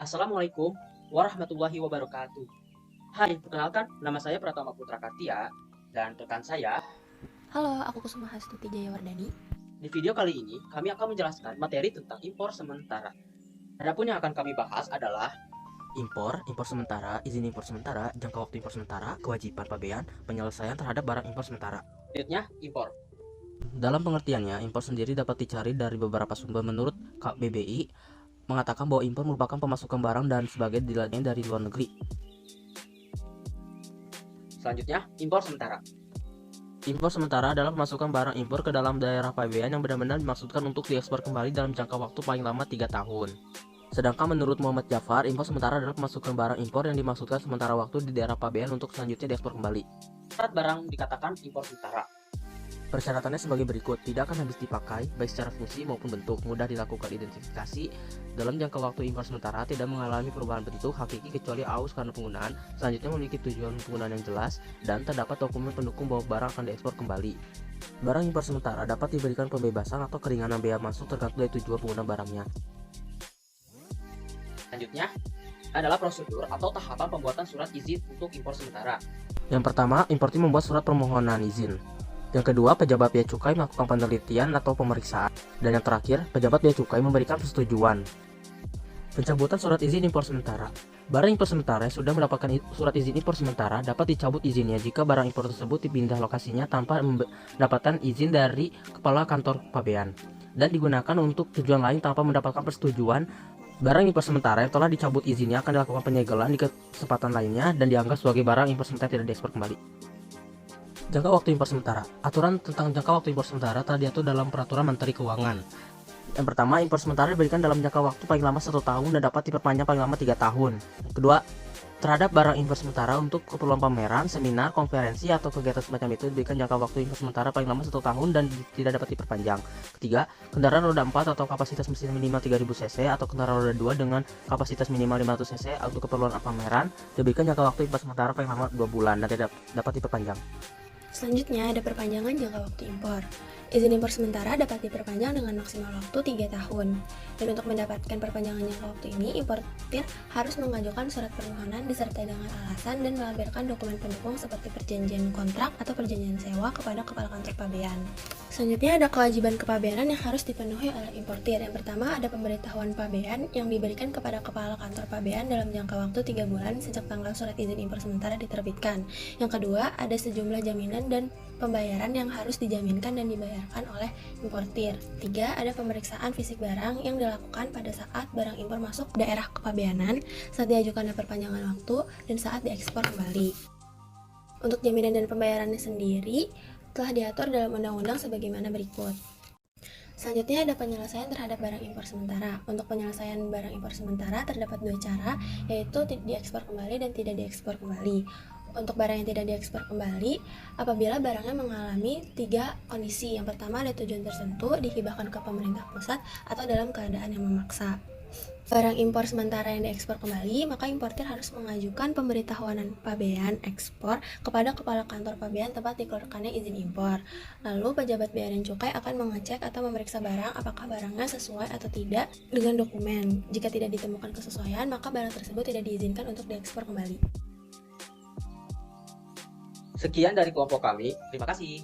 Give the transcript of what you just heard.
Assalamualaikum warahmatullahi wabarakatuh. Hai, perkenalkan, nama saya Pratama Putra Kartia dan rekan saya. Halo, aku Kusuma Hastuti Jayawardani. Di video kali ini, kami akan menjelaskan materi tentang impor sementara. Adapun yang akan kami bahas adalah impor sementara, izin impor sementara, jangka waktu impor sementara, kewajiban pabean, penyelesaian terhadap barang impor sementara. selanjutnya impor. Dalam pengertiannya, impor sendiri dapat dicari dari beberapa sumber. Menurut KBBI, mengatakan bahwa impor merupakan pemasukan barang dan sebagai dilakukan dari luar negeri. Selanjutnya, impor sementara. Impor sementara adalah pemasukan barang impor ke dalam daerah pabean yang benar-benar dimaksudkan untuk diekspor kembali dalam jangka waktu paling lama 3 tahun. Sedangkan menurut Muhammad Jafar, impor sementara adalah pemasukan barang impor yang dimaksudkan sementara waktu di daerah pabean untuk selanjutnya diekspor kembali. Syarat barang dikatakan impor sementara. Persyaratannya sebagai berikut: tidak akan habis dipakai, baik secara fungsi maupun bentuk, mudah dilakukan identifikasi, dalam jangka waktu impor sementara tidak mengalami perubahan bentuk hakiki kecuali aus karena penggunaan, selanjutnya memiliki tujuan penggunaan yang jelas, dan terdapat dokumen pendukung bahwa barang akan diekspor kembali. Barang impor sementara dapat diberikan pembebasan atau keringanan bea masuk tergantung dari tujuan pengguna barangnya. Selanjutnya adalah prosedur atau tahapan pembuatan surat izin untuk impor sementara. Yang pertama, importir membuat surat permohonan izin. Yang kedua, pejabat bea cukai melakukan penelitian atau pemeriksaan. Dan yang terakhir, pejabat bea cukai memberikan persetujuan. Pencabutan surat izin impor sementara. Barang impor sementara yang sudah mendapatkan surat izin impor sementara dapat dicabut izinnya jika barang impor tersebut dipindah lokasinya tanpa mendapatkan izin dari kepala kantor pabean dan digunakan untuk tujuan lain tanpa mendapatkan persetujuan. Barang impor sementara yang telah dicabut izinnya akan dilakukan penyegelan di kesempatan lainnya dan dianggap sebagai barang impor sementara tidak diekspor kembali. Jangka waktu impor sementara. Aturan tentang jangka waktu impor sementara telah diatur dalam Peraturan Menteri Keuangan. Yang pertama, impor sementara diberikan dalam jangka waktu paling lama 1 tahun dan dapat diperpanjang paling lama 3 tahun. Kedua, terhadap barang impor sementara untuk keperluan pameran, seminar, konferensi, atau kegiatan semacam itu diberikan jangka waktu impor sementara paling lama 1 tahun dan tidak dapat diperpanjang. Ketiga, kendaraan roda 4 atau kapasitas mesin minimal 3000 cc atau kendaraan roda 2 dengan kapasitas minimal 500 cc untuk keperluan pameran diberikan jangka waktu impor sementara paling lama 2 bulan dan tidak dapat diperpanjang. Selanjutnya ada perpanjangan jangka waktu impor. Izin impor sementara dapat diperpanjang dengan maksimal waktu 3 tahun. Dan untuk mendapatkan perpanjangan jangka waktu ini, importir harus mengajukan surat permohonan disertai dengan alasan dan melampirkan dokumen pendukung seperti perjanjian kontrak atau perjanjian sewa kepada kepala kantor pabean. Selanjutnya ada kewajiban kepabeanan yang harus dipenuhi oleh importir. Yang pertama ada pemberitahuan pabean yang diberikan kepada kepala kantor pabean dalam jangka waktu 3 bulan sejak tanggal surat izin impor sementara diterbitkan. Yang kedua ada sejumlah jaminan dan pembayaran yang harus dijaminkan dan dibayarkan oleh importir. 3. Ada pemeriksaan fisik barang yang dilakukan pada saat barang impor masuk daerah kepabeanan, saat diajukan perpanjangan waktu, dan saat diekspor kembali. Untuk jaminan dan pembayarannya sendiri telah diatur dalam undang-undang sebagaimana berikut. Selanjutnya ada penyelesaian terhadap barang impor sementara. Untuk penyelesaian barang impor sementara terdapat 2 cara, yaitu diekspor kembali dan tidak diekspor kembali. Untuk barang yang tidak diekspor kembali, apabila barangnya mengalami 3 kondisi. Yang pertama ada tujuan tertentu, dihibahkan ke pemerintah pusat, atau dalam keadaan yang memaksa. Barang impor sementara yang diekspor kembali, maka importir harus mengajukan pemberitahuan pabean ekspor kepada kepala kantor pabean tempat dikeluarkannya izin impor. Lalu pejabat bea dan cukai akan mengecek atau memeriksa barang apakah barangnya sesuai atau tidak dengan dokumen. Jika tidak ditemukan kesesuaian, maka barang tersebut tidak diizinkan untuk diekspor kembali. Sekian dari kelompok kami. Terima kasih.